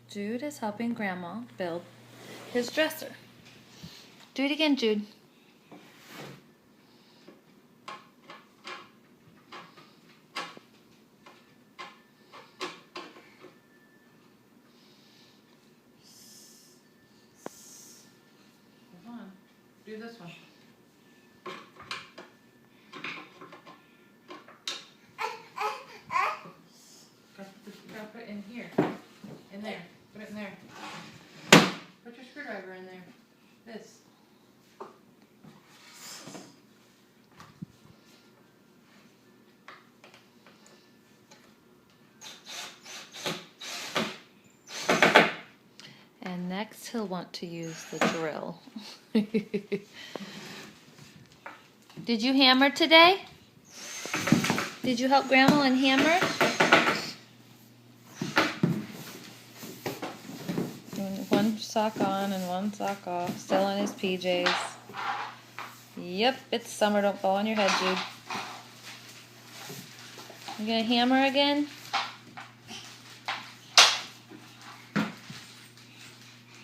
Jude is helping Grandma build his dresser. Do it again, Jude. Hold on. Do this one. Gotta put it in here. In there. Put it in there. Put your screwdriver in there. This. And next he'll want to use the drill. Did you hammer today? Did you help Grandma and hammer? One sock on and one sock off. Still in his PJs. Yep, it's summer. Don't fall on your head, Jude. You gonna hammer again?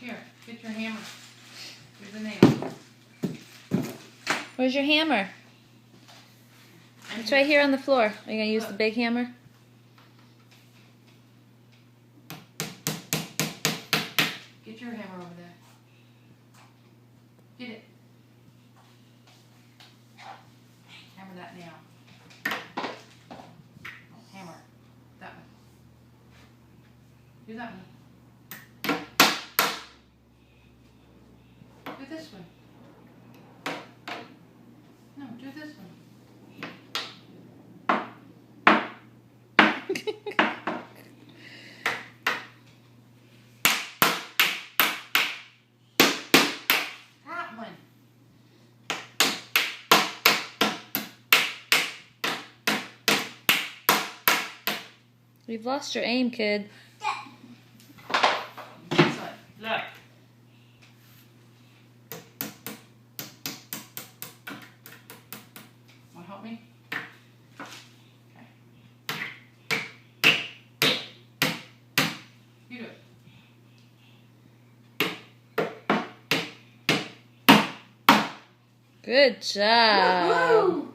Here, get your hammer. Here's a nail. Where's your hammer? It's right here on the floor. Are you gonna use the big hammer? Get your hammer over there. Get it. Hammer that nail. Hammer. That one. Do that one. Do this one. No, do this one. That one. You've lost your aim, kid. This side. Look. Want to help me? Okay. You do it. Good job. Woohoo!